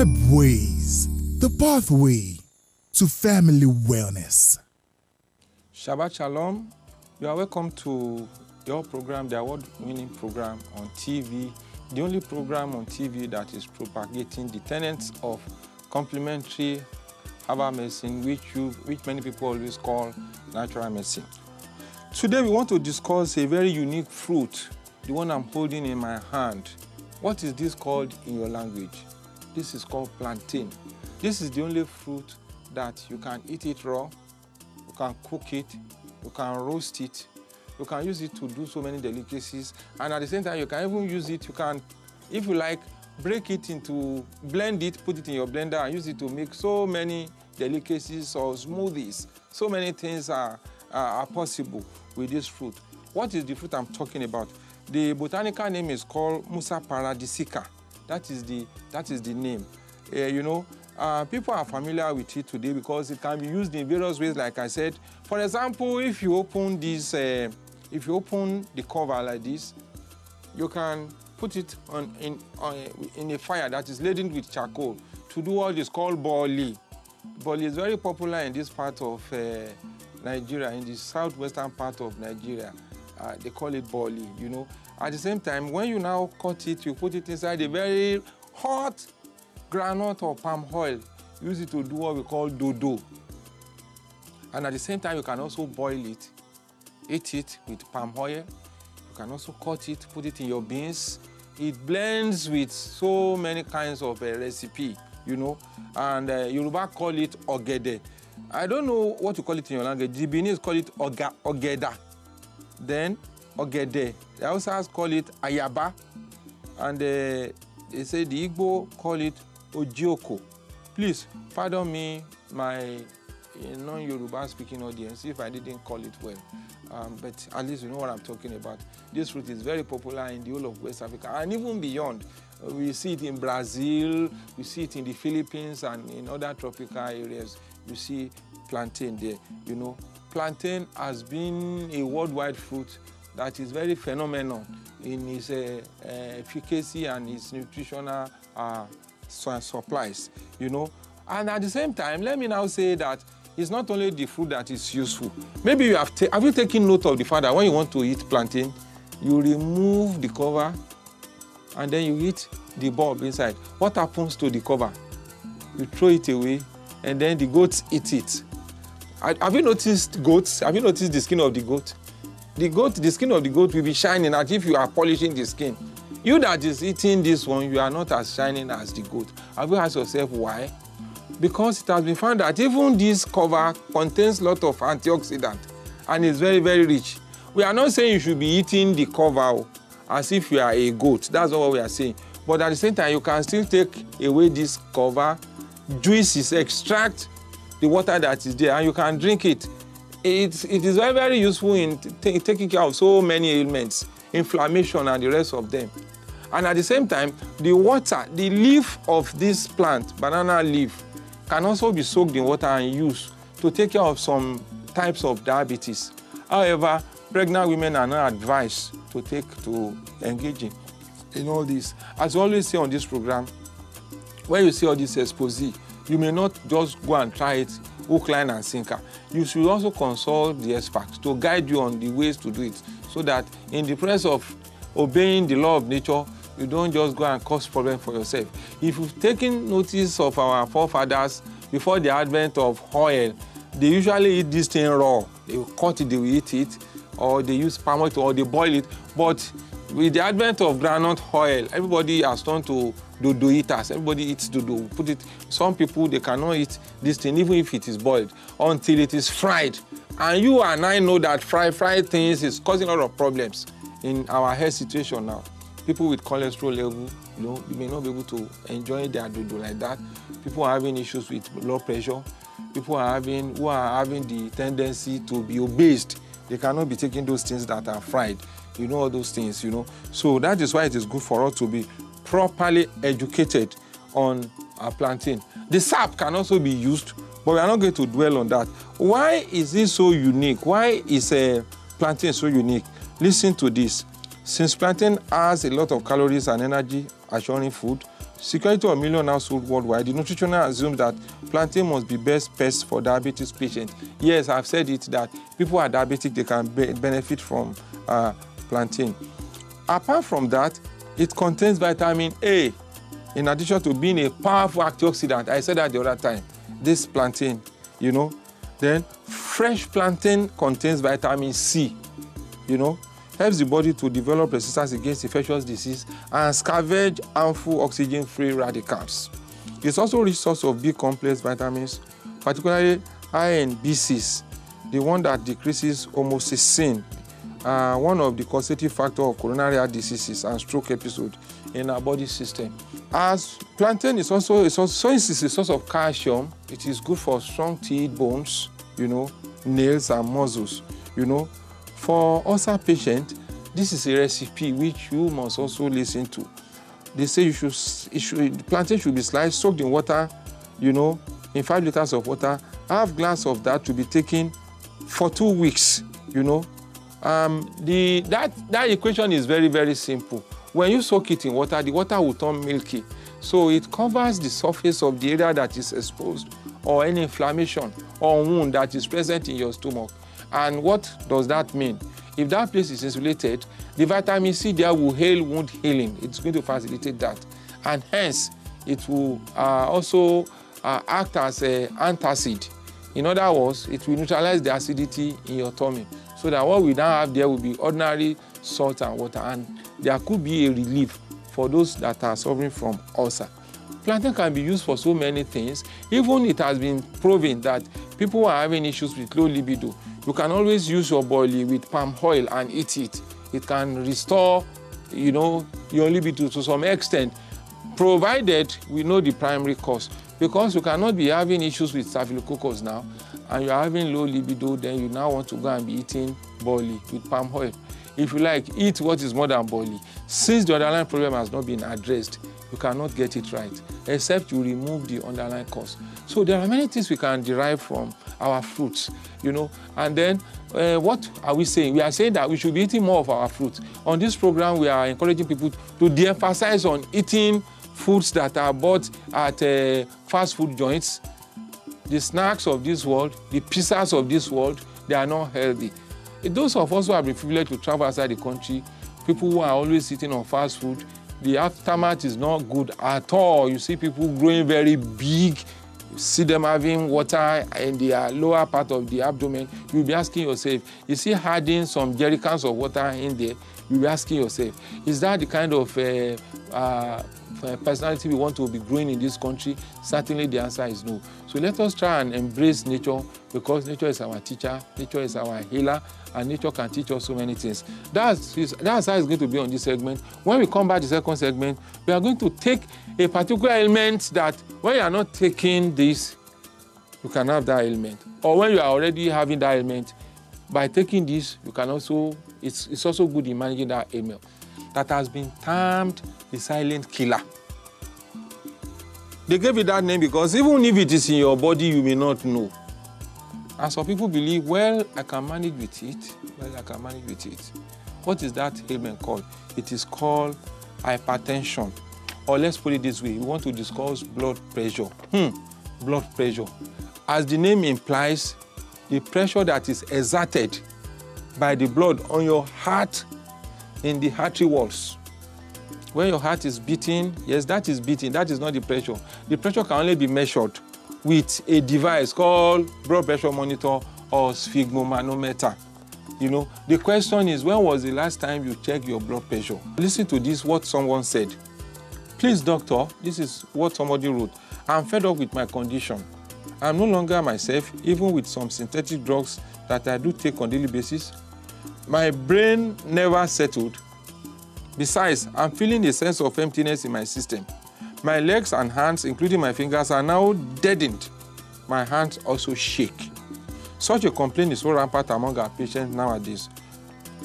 Herbways, the pathway to family wellness. Shabbat Shalom. You are welcome to your program, the award-winning program on TV, the only program on TV that is propagating the tenets of complementary herbal medicine, which many people always call natural medicine. Today we want to discuss a very unique fruit, the one I'm holding in my hand. What is this called in your language? This is called plantain. This is the only fruit that you can eat it raw, you can cook it, you can roast it, you can use it to do so many delicacies, and at the same time you can even use it, you can, if you like, break it into, blend it, put it in your blender and use it to make so many delicacies or smoothies. So many things are possible with this fruit. What is the fruit I'm talking about? The botanical name is called Musa paradisica. That is the name. People are familiar with it today because it can be used in various ways, like I said. For example, if you open this, if you open the cover like this, you can put it in a fire that is laden with charcoal to do what is called boli. Boli is very popular in this part of Nigeria, in the southwestern part of Nigeria. They call it boli, At the same time, when you now cut it, you put it inside a very hot granite or palm oil. Use it to do what we call dodo. And at the same time, you can also boil it, eat it with palm oil. You can also cut it, put it in your beans. It blends with so many kinds of recipe, And Yoruba call it ogede. I don't know what to call it in your language. The Beninese call it ogeda. Then ogede. The Hausas call it ayaba. And they say the Igbo call it ojioko. Please pardon me, my non-Yoruba speaking audience, if I didn't call it well. But at least you know what I'm talking about. This fruit is very popular in the whole of West Africa and even beyond. We see it in Brazil, we see it in the Philippines and in other tropical areas. You see plantain there, Plantain has been a worldwide fruit that is very phenomenal in its efficacy and its nutritional supplies, And at the same time, let me now say that it's not only the fruit that is useful. Maybe you have you taken note of the fact that when you want to eat plantain, you remove the cover and then you eat the bulb inside. What happens to the cover? You throw it away and then the goats eat it. Have you noticed goats? Have you noticed the skin of the goat? The skin of the goat will be shining as if you are polishing the skin. You that is eating this one, you are not as shining as the goat. Have you asked yourself why? Because it has been found that even this cover contains a lot of antioxidant and is very, very rich. We are not saying you should be eating the cover as if you are a goat. That's not what we are saying. But at the same time, you can still take away this cover, juices, extract the water that is there, and you can drink it. It is very, very useful in taking care of so many ailments, inflammation and the rest of them. And at the same time, the water, the leaf of this plant, banana leaf, can also be soaked in water and used to take care of some types of diabetes. However, pregnant women are not advised to engage in all this. As we always say on this program, when you see all this expose, you may not just go and try it hook, line and sinker. You should also consult the experts to guide you on the ways to do it, so that in the process of obeying the law of nature, you don't just go and cause problems for yourself. If you've taken notice of our forefathers before the advent of oil, they usually eat this thing raw. They will cut it, they will eat it, or they use palm oil or they boil it. But with the advent of groundnut oil, everybody has turned to dodo eaters. Everybody eats dodo. Put it. Some people, they cannot eat this thing even if it is boiled until it is fried. And you and I know that fried things is causing a lot of problems in our health situation now. People with cholesterol level, you may not be able to enjoy their dodo like that. People are having issues with blood pressure. People who are having the tendency to be obese. They cannot be taking those things that are fried. All those things, So that is why it is good for us to be properly educated on plantain. The sap can also be used, but we are not going to dwell on that. Why is it so unique? Why is plantain so unique? Listen to this. Since plantain has a lot of calories and energy assuring food, security of million households worldwide, the nutritioner assumes that plantain must be best pest for diabetes patients. Yes, I've said it that people who are diabetic, they can benefit from plantain. Apart from that, it contains vitamin A, in addition to being a powerful antioxidant. I said that the other time. This plantain, you know. Then fresh plantain contains vitamin C, you know, helps the body to develop resistance against infectious disease and scavenge harmful oxygen-free radicals. It's also a rich source of B complex vitamins, particularly iron B6, the one that decreases homocysteine, one of the causative factors of coronary heart diseases and stroke episode in our body system. As plantain is also a source of calcium, it is good for strong teeth, bones, you know, nails and muscles, you know. For ulcer patients, this is a recipe which you must also listen to. They say plantain should be sliced, soaked in water, you know, in 5 liters of water. Half glass of that to be taken for 2 weeks, you know. That equation is very, very simple. When you soak it in water, the water will turn milky. So it covers the surface of the area that is exposed or any inflammation or wound that is present in your stomach. And what does that mean? If that place is insulated, the vitamin C there will help wound healing. It's going to facilitate that. And hence, it will also act as an antacid. In other words, it will neutralize the acidity in your tummy. So that what we now have there will be ordinary salt and water. And there could be a relief for those that are suffering from ulcer. Plantain can be used for so many things. Even it has been proven that people who are having issues with low libido, you can always use your boilie with palm oil and eat it. It can restore, you know, your libido to some extent, provided we know the primary cause. Because you cannot be having issues with staphylococcus now, and you're having low libido, then you now want to go and be eating boilie with palm oil. If you like, eat what is more than boilie. Since the underlying problem has not been addressed, you cannot get it right, except you remove the underlying cause. So there are many things we can derive from our fruits, you know. And then what are we saying? We are saying that we should be eating more of our fruits. On this program, we are encouraging people to de-emphasize on eating foods that are bought at fast food joints. The snacks of this world, the pizzas of this world, they are not healthy. Those of us who have been privileged to travel outside the country, people who are always eating on fast food, the aftermath is not good at all. You see people growing very big, you see them having water in the lower part of the abdomen. You'll be asking yourself, you see adding some jerrycans of water in there, you'll be asking yourself, is that the kind of personality we want to be growing in this country? Certainly the answer is no. So let us try and embrace nature, because nature is our teacher, nature is our healer, and nature can teach us so many things. That's how it's going to be on this segment. When we come back to the second segment, we are going to take a particular element that when you are not taking this, you can have that ailment. Or when you are already having that ailment, by taking this, you can also, it's also good in managing that ailment. That has been termed the silent killer. They gave it that name because even if it is in your body, you may not know. And some people believe, well, I can manage with it. Well, I can manage with it. What is that ailment called? It is called hypertension. Or let's put it this way, we want to discuss blood pressure. Blood pressure. As the name implies, the pressure that is exerted by the blood on your heart in the artery walls. When your heart is beating, yes, that is beating. That is not the pressure. The pressure can only be measured with a device called blood pressure monitor or sphygmomanometer. You know, the question is, when was the last time you checked your blood pressure? Listen to this, what someone said. Please, doctor, this is what somebody wrote. I'm fed up with my condition. I'm no longer myself, even with some synthetic drugs that I do take on a daily basis. My brain never settled. Besides, I'm feeling a sense of emptiness in my system. My legs and hands, including my fingers, are now deadened. My hands also shake. Such a complaint is so rampant among our patients nowadays.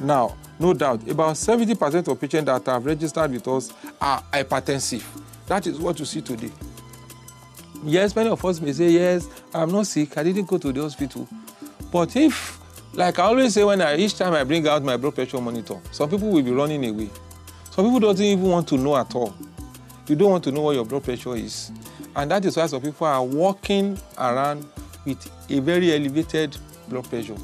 Now, no doubt, about 70% of patients that have registered with us are hypertensive. That is what you see today. Yes, many of us may say, yes, I'm not sick, I didn't go to the hospital. But if, like I always say each time I bring out my blood pressure monitor, some people will be running away. Some people don't even want to know at all. You don't want to know what your blood pressure is. And that is why some people are walking around with a very elevated blood pressure,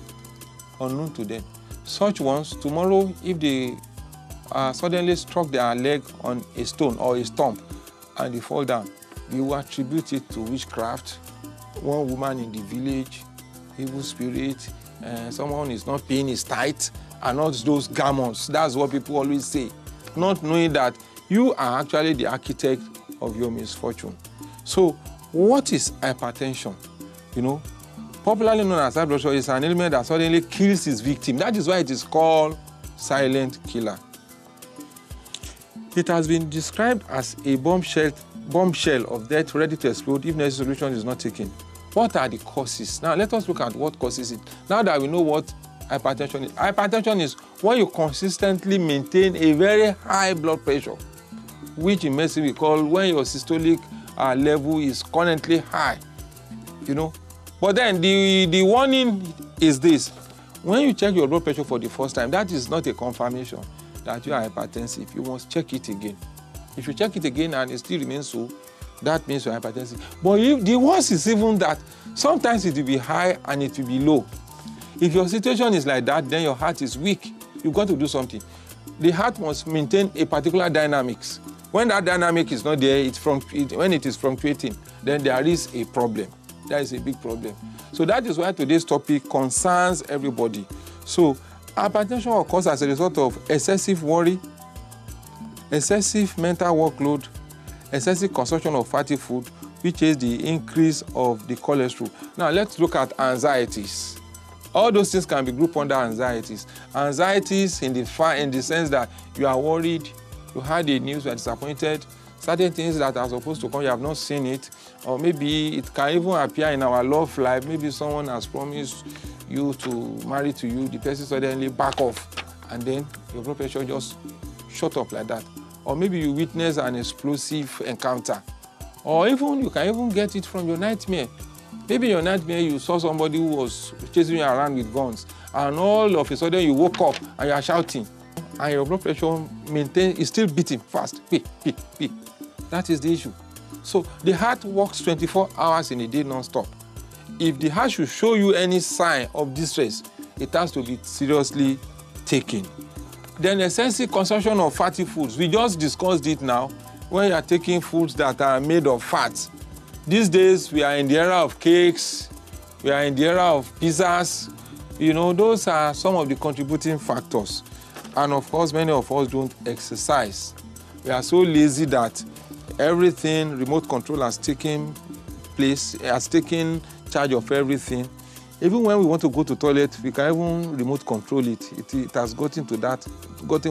unknown to them. Such ones, tomorrow, if they suddenly struck their leg on a stone or a stump and they fall down, you will attribute it to witchcraft, one woman in the village, evil spirit, someone is not paying his tithe, and not those garments. That's what people always say, not knowing that you are actually the architect of your misfortune. So, what is hypertension? You know, popularly known as high blood pressure is an element that suddenly kills its victim. That is why it is called silent killer. It has been described as a bombshell of death ready to explode if necessary solution is not taken. What are the causes? Now, let us look at what causes it. Now that we know what hypertension is. Hypertension is when you consistently maintain a very high blood pressure, which in medicine we call when your systolic level is currently high, you know. But then the warning is this. When you check your blood pressure for the first time, that is not a confirmation that you are hypertensive. You must check it again. If you check it again and it still remains so, that means you're hypertensive. But if the worst is even that sometimes it will be high and it will be low. If your situation is like that, then your heart is weak. You've got to do something. The heart must maintain a particular dynamics. When that dynamic is not there, when it is fluctuating, then there is a problem. There is a big problem. So that is why today's topic concerns everybody. So hypertension occurs as a result of excessive worry, excessive mental workload, excessive consumption of fatty food, which is the increase of the cholesterol. Now let's look at anxieties. All those things can be grouped under anxieties. Anxieties in the sense that you are worried, you heard the news, you are disappointed, certain things that are supposed to come, you have not seen it, or maybe it can even appear in our love life. Maybe someone has promised you to marry to you, the person suddenly back off, and then your blood pressure just shot up like that. Or maybe you witness an explosive encounter. Or even you can even get it from your nightmare. Maybe in your nightmare you saw somebody who was chasing you around with guns, and all of a sudden you woke up and you are shouting, and your blood pressure is still beating fast. Beat. That is the issue. So the heart works 24 hours in a day non-stop. If the heart should show you any sign of distress, it has to be seriously taken. Then excessive consumption of fatty foods. We just discussed it now. When you are taking foods that are made of fat. These days, we are in the era of cakes. We are in the era of pizzas. You know, those are some of the contributing factors. And of course, many of us don't exercise. We are so lazy that everything, remote control has taken place, has taken charge of everything. Even when we want to go to the toilet, we can even remote control it. It has gotten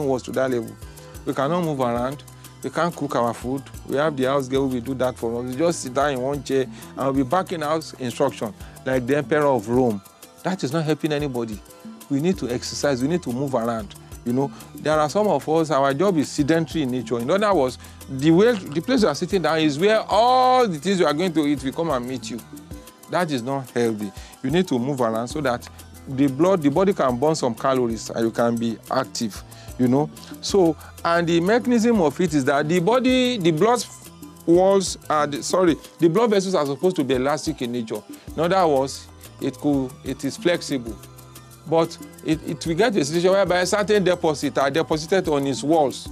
worse to that level. We cannot move around. We can't cook our food. We have the house girl who will do that for us. We just sit down in one chair and we'll be backing out instruction like the Emperor of Rome. That is not helping anybody. We need to exercise. We need to move around. You know, there are some of us, our job is sedentary in nature. In other words, the place you are sitting down is where all the things you are going to eat will come and meet you. That is not healthy. You need to move around so that the body can burn some calories and you can be active, you know. So, and the mechanism of it is that the blood vessels are supposed to be elastic in nature. In other words, it is flexible. But it will get to a situation whereby certain deposits are deposited on its walls,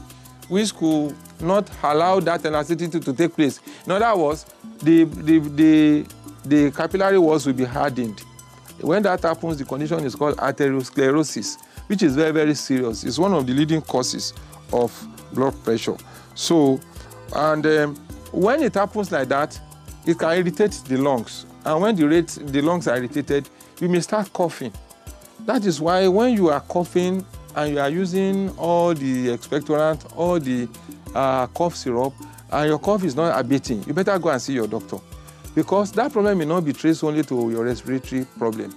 which could not allow that elasticity to take place. In other words, the capillary walls will be hardened. When that happens, the condition is called atherosclerosis, which is very, very serious. It's one of the leading causes of blood pressure. So, and when it happens like that, it can irritate the lungs. And when the lungs are irritated, you may start coughing. That is why when you are coughing and you are using all the expectorant, all the cough syrup, and your cough is not abating, you better go and see your doctor. Because that problem may not be traced only to your respiratory problem.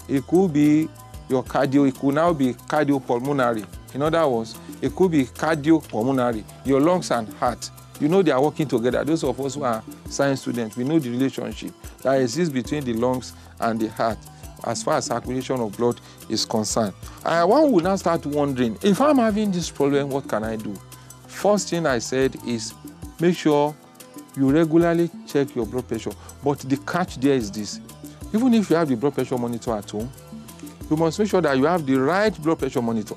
It could be your cardio, it could now be cardiopulmonary. In other words, it could be cardiopulmonary, your lungs and heart. You know they are working together. Those of us who are science students, we know the relationship that exists between the lungs and the heart as far as circulation of blood is concerned. One will now start wondering, if I'm having this problem, what can I do? First thing I said is, make sure you regularly check your blood pressure. But the catch there is this. Even if you have the blood pressure monitor at home, you must make sure that you have the right blood pressure monitor.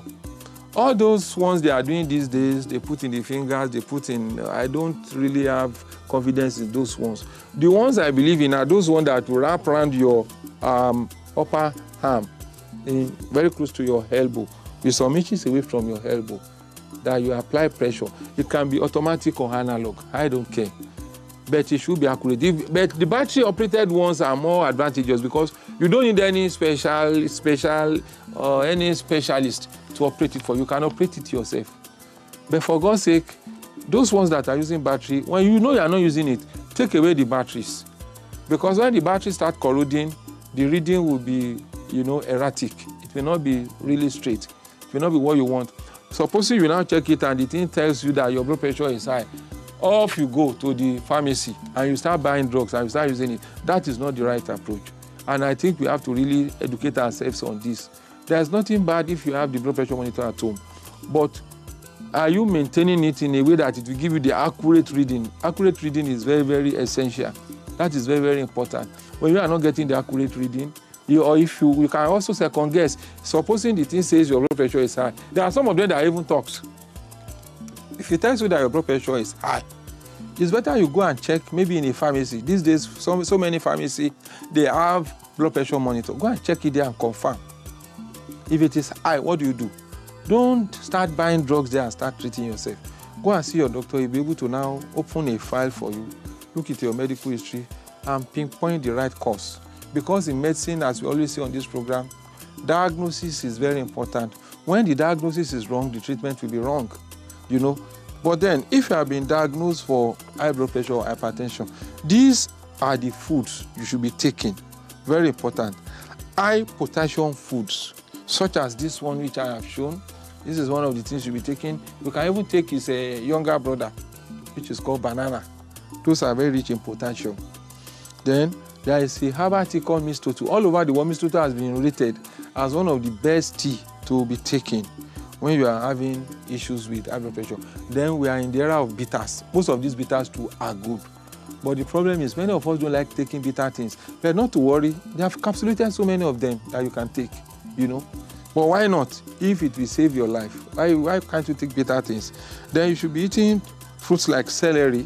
All those ones they are doing these days, they put in the fingers, they put in, I don't really have confidence in those ones. The ones I believe in are those ones that will wrap around your upper arm, very close to your elbow, with some inches away from your elbow, that you apply pressure. It can be automatic or analog, I don't care. But it should be accurate. But the battery-operated ones are more advantageous because you don't need any specialist to operate it for you. You can operate it yourself. But for God's sake, those ones that are using battery, when you know you are not using it, take away the batteries. Because when the batteries start corroding, the reading will be, erratic. It will not be really straight. It will not be what you want. Supposing you now check it and the thing tells you that your blood pressure is high, off you go to the pharmacy and you start buying drugs and you start using it. That is not the right approach. And I think we have to really educate ourselves on this. There's nothing bad if you have the blood pressure monitor at home. But are you maintaining it in a way that it will give you the accurate reading? Accurate reading is very, very essential. That is very, very important. When you are not getting the accurate reading, you can also second guess. Supposing the thing says your blood pressure is high. There are some of them that even talks. If it tells you that your blood pressure is high, it's better you go and check maybe in a pharmacy. These days, so many pharmacies, they have blood pressure monitor. Go and check it there and confirm. If it is high, what do? Don't start buying drugs there and start treating yourself. Go and see your doctor. He'll be able to now open a file for you, look at your medical history, and pinpoint the right cause. Because in medicine, as we always say on this program, diagnosis is very important. When the diagnosis is wrong, the treatment will be wrong. But then if you have been diagnosed for high blood pressure or hypertension, these are the foods you should be taking. Very important. High potassium foods, such as this one which I have shown. This is one of the things you'll be taking. You can even take his younger brother, which is called banana. Those are very rich in potassium. Then there is a herbal tea called Mistoto. All over the world, Mistoto has been rated as one of the best tea to be taken when you are having issues with high blood pressure. Then we are in the era of bitters. Most of these bitters too are good. But the problem is many of us don't like taking bitter things. But not to worry, they have encapsulated so many of them that you can take, But why not? If it will save your life, why can't you take bitter things? Then you should be eating fruits like celery,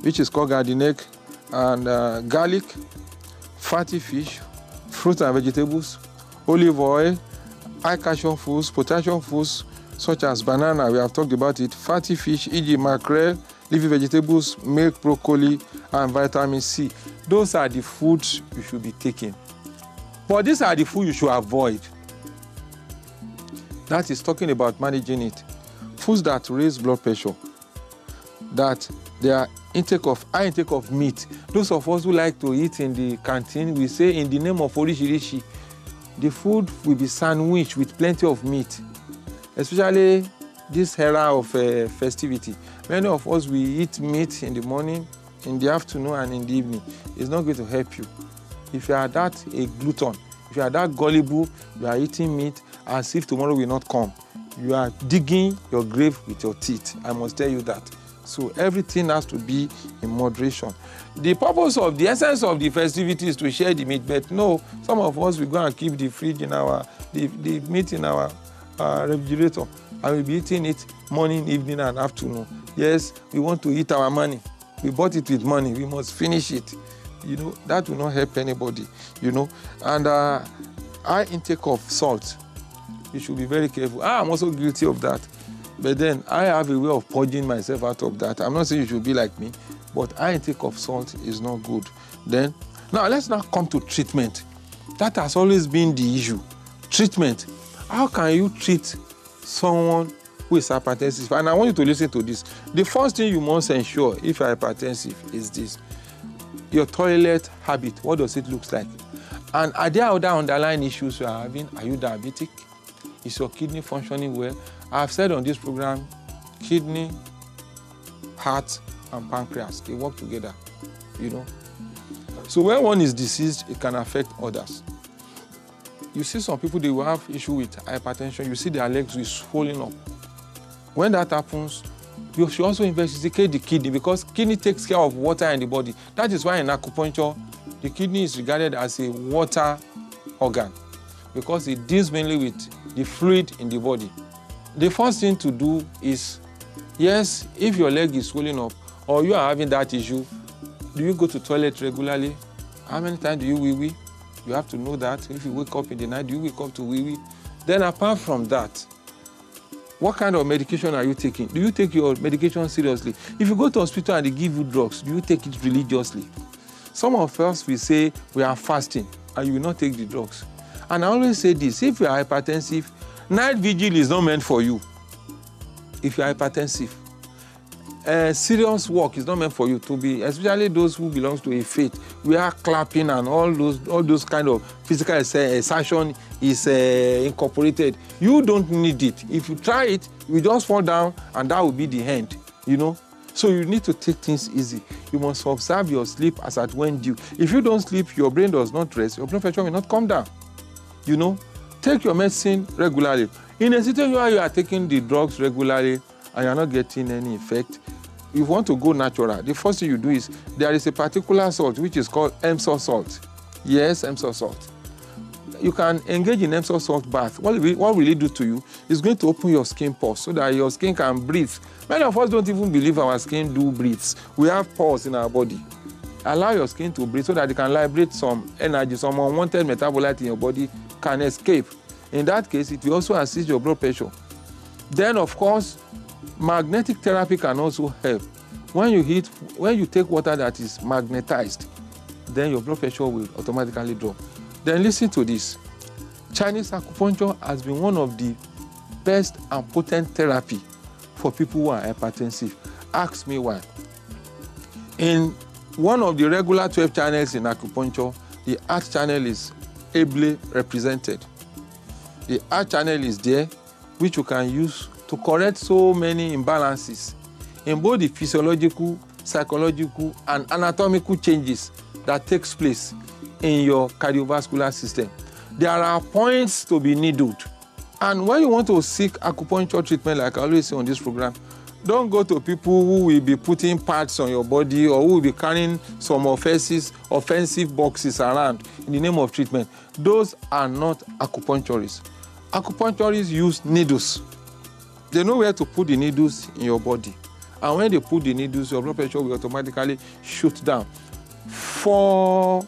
which is called garden egg, and garlic, fatty fish, fruits and vegetables, olive oil, high calcium foods, potassium foods, such as banana, we have talked about it, fatty fish, e.g. mackerel, leafy vegetables, milk, broccoli, and vitamin C. Those are the foods you should be taking. But these are the foods you should avoid. That is talking about managing it. Foods that raise blood pressure, that they are high intake of meat. Those of us who like to eat in the canteen, we say in the name of orishirishi, the food will be sandwiched with plenty of meat, especially this era of festivity. Many of us, we eat meat in the morning, in the afternoon, and in the evening. It's not going to help you. If you are that a glutton, if you are that gullible, you are eating meat as if tomorrow will not come. You are digging your grave with your teeth. I must tell you that. So everything has to be in moderation. The purpose of the essence of the festivity is to share the meat, but no, some of us will go and keep the fridge in the meat in our refrigerator, and we'll be eating it morning, evening, and afternoon. Yes, we want to eat our money. We bought it with money. We must finish it. That will not help anybody. And high intake of salt. You should be very careful. I'm also guilty of that. But then I have a way of purging myself out of that. I'm not saying you should be like me, but high intake of salt is not good. Then, now let's now come to treatment. That has always been the issue. Treatment. How can you treat someone who is hypertensive? And I want you to listen to this. The first thing you must ensure if you're hypertensive is this. Your toilet habit. What does it look like? And are there other underlying issues you are having? Are you diabetic? Is your kidney functioning well? I've said on this program, kidney, heart, and pancreas, they work together, So when one is diseased, it can affect others. You see some people, they will have issue with hypertension. You see their legs will swollen up. When that happens, You should also investigate the kidney, because kidney takes care of water in the body. That is why in acupuncture, the kidney is regarded as a water organ, because it deals mainly with the fluid in the body. The first thing to do is, yes, if your leg is swelling up or you are having that issue, do you go to toilet regularly? How many times do you wee-wee? You have to know that. If you wake up in the night, do you wake up to wee-wee? Then apart from that, what kind of medication are you taking? Do you take your medication seriously? If you go to hospital and they give you drugs, do you take it religiously? Some of us will say we are fasting and you will not take the drugs. And I always say this, if you are hypertensive, night vigil is not meant for you. If you are hypertensive, serious work is not meant for you to be, especially those who belong to a faith. We are clapping and all those kind of physical exertion is incorporated. You don't need it. If you try it, you just fall down and that will be the end, you know. So you need to take things easy. You must observe your sleep as at when due. If you don't sleep, your brain does not rest, your blood pressure will not come down, you know. Take your medicine regularly. In a situation where you are taking the drugs regularly and you are not getting any effect, you want to go natural. The first thing you do is, there is a particular salt which is called Epsom salt. Yes, Epsom salt. You can engage in Epsom salt bath. What will it do to you? It's going to open your skin pores so that your skin can breathe. Many of us don't even believe our skin do breathes. We have pores in our body. Allow your skin to breathe so that it can liberate some energy, some unwanted metabolite in your body can escape. In that case, it will also assist your blood pressure. Then, of course, magnetic therapy can also help. When you take water that is magnetized, then your blood pressure will automatically drop. Then listen to this. Chinese acupuncture has been one of the best and potent therapy for people who are hypertensive. Ask me why. In one of the regular 12 channels in acupuncture, the heart channel is ably represented. The heart channel is there, which you can use to correct so many imbalances in both the physiological, psychological, and anatomical changes that takes place in your cardiovascular system. There are points to be needled. And when you want to seek acupuncture treatment, like I always say on this program, don't go to people who will be putting parts on your body or who will be carrying some offensive boxes around in the name of treatment. Those are not acupuncturists. Acupuncturists use needles. They know where to put the needles in your body. And when they put the needles, your blood pressure will automatically shoot down. For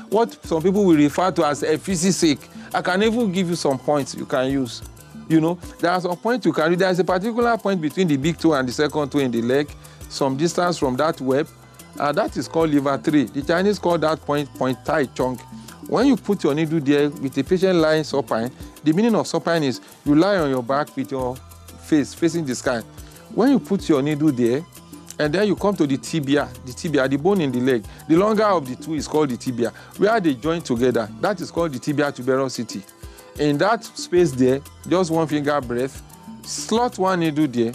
what some people will refer to as efficacy sake, I can even give you some points you can use. You know, there are some points you can read. There is a particular point between the big toe and the second toe in the leg, some distance from that web. That is called liver 3. The Chinese call that point Tai Chong. When you put your needle there with the patient lying supine, the meaning of supine is you lie on your back with your face facing the sky. When you put your needle there, and then you come to the tibia, the bone in the leg. The longer of the two is called the tibia. Where they join together, that is called the tibia tuberosity. In that space there, just one finger breadth, slot one needle there.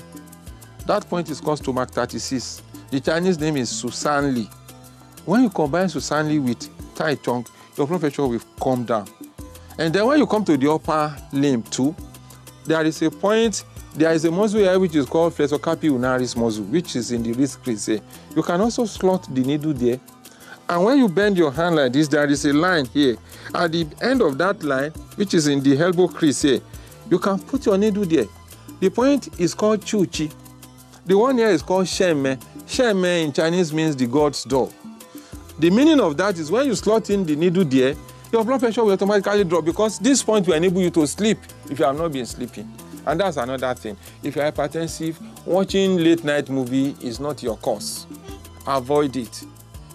That point is called stomach 36. The Chinese name is Susan Li. When you combine Susan Li with Tai Chong, your blood pressure will come down. And then when you come to the upper limb too, there is a point. There is a muscle here which is called flexor carpi ulnaris muscle, which is in the wrist crease here. You can also slot the needle there. And when you bend your hand like this, there is a line here. At the end of that line, which is in the elbow crease here, you can put your needle there. The point is called Chuchi. The one here is called Shemme. Shemme in Chinese means the God's door. The meaning of that is when you slot in the needle there, your blood pressure will automatically drop, because this point will enable you to sleep if you have not been sleeping. And that's another thing. If you're hypertensive, watching late night movie is not your cause. Avoid it.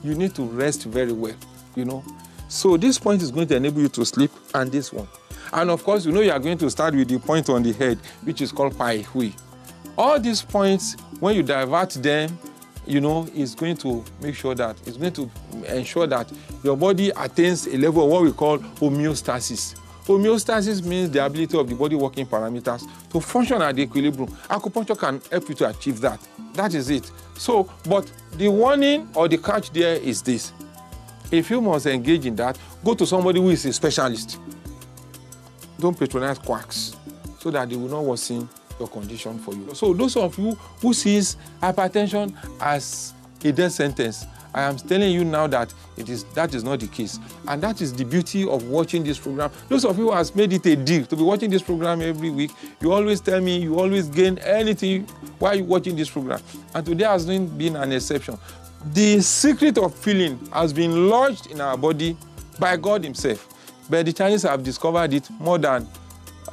You need to rest very well, you know. So this point is going to enable you to sleep, and this one. And of course, you know you are going to start with the point on the head, which is called Pai Hui. All these points, when you divert them, you know, it's going to make sure that, it's going to ensure that your body attains a level of what we call homeostasis. Homeostasis means the ability of the body working parameters to function at the equilibrium. Acupuncture can help you to achieve that. That is it. So, but the warning or the catch there is this. If you must engage in that, go to somebody who is a specialist. Don't patronize quacks so that they will not worsen your condition for you. So those of you who sees hypertension as a death sentence, I am telling you now that that is not the case. And that is the beauty of watching this program. Those of you who has made it a deal to be watching this program every week, you always tell me you always gain anything while you're watching this program. And today has been an exception. The secret of feeling has been lodged in our body by God himself. But the Chinese have discovered it more than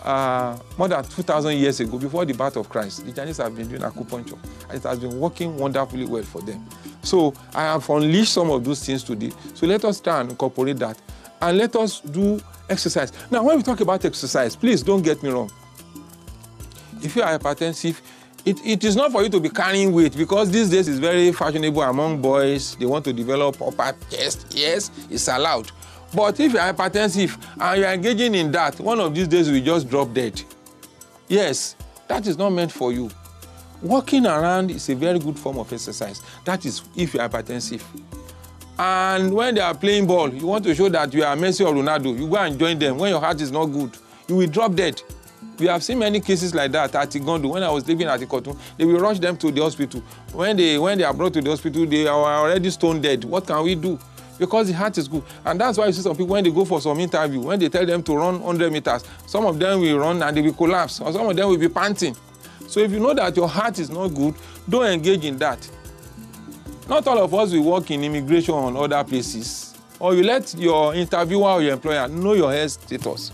2,000 years ago, before the birth of Christ. The Chinese have been doing acupuncture, and it has been working wonderfully well for them. So I have unleashed some of those things today. So let us try and incorporate that, and let us do exercise. Now, when we talk about exercise, please don't get me wrong. If you are hypertensive, it is not for you to be carrying weight, because these days it's very fashionable among boys. They want to develop upper chest. Yes, it's allowed. But if you are hypertensive and you are engaging in that, one of these days you will just drop dead. Yes, that is not meant for you. Walking around is a very good form of exercise. That is if you are hypertensive. And when they are playing ball, you want to show that you are Messi or Ronaldo, you go and join them. When your heart is not good, you will drop dead. We have seen many cases like that at Igondo. When I was living at Ikotun, they will rush them to the hospital. When they are brought to the hospital, they are already stone dead. What can we do? Because the heart is good. And that's why you see some people, when they go for some interview, when they tell them to run 100 meters, some of them will run and they will collapse, or some of them will be panting. So if you know that your heart is not good, don't engage in that. Not all of us will work in immigration or other places, or you let your interviewer or your employer know your health status.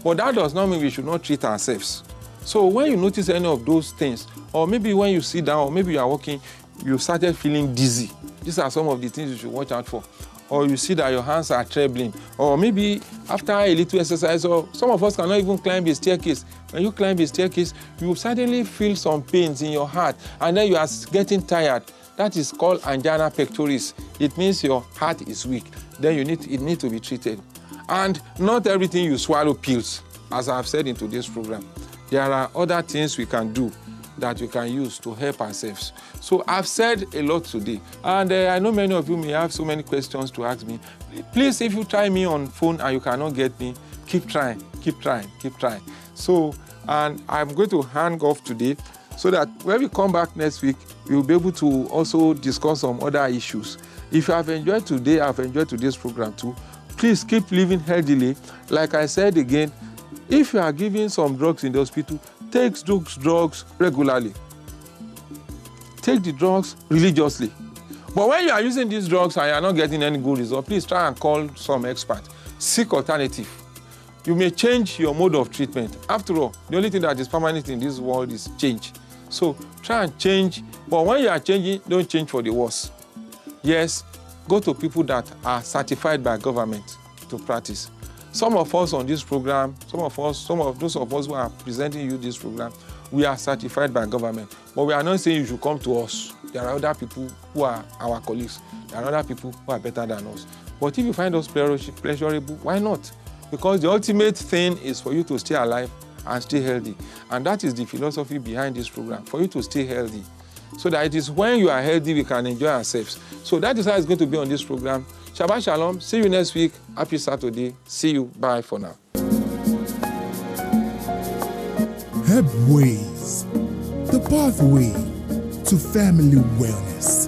But that does not mean we should not treat ourselves. So when you notice any of those things, or maybe when you sit down, or maybe you are walking, you started feeling dizzy. These are some of the things you should watch out for. Or you see that your hands are trembling. Or maybe after a little exercise, or some of us cannot even climb a staircase. When you climb a staircase, you suddenly feel some pains in your heart, and then you are getting tired. That is called angina pectoris. It means your heart is weak. Then it needs to be treated. And not everything you swallow pills, as I have said in today's program. There are other things we can do that we can use to help ourselves. So I've said a lot today, and I know many of you may have so many questions to ask me. Please, if you try me on phone and you cannot get me, keep trying, keep trying, keep trying. So, and I'm going to hang off today, so that when we come back next week, we'll be able to also discuss some other issues. If you have enjoyed today, I've enjoyed today's program too. Please keep living healthily. Like I said again, if you are giving some drugs in the hospital, take those drugs regularly. Take the drugs religiously. But when you are using these drugs and you are not getting any good result, please try and call some expert. Seek alternative. You may change your mode of treatment. After all, the only thing that is permanent in this world is change. So try and change. But when you are changing, don't change for the worse. Yes, go to people that are certified by government to practice. Some of us on this program, some of those of us who are presenting you this program, we are certified by government. But we are not saying you should come to us. There are other people who are our colleagues. There are other people who are better than us. But if you find us pleasurable, why not? Because the ultimate thing is for you to stay alive and stay healthy. And that is the philosophy behind this program, for you to stay healthy. So that it is when you are healthy we can enjoy ourselves. So that is how it's going to be on this program. Shabbat Shalom. See you next week. Happy Saturday. See you. Bye for now. Headways, the pathway to family wellness.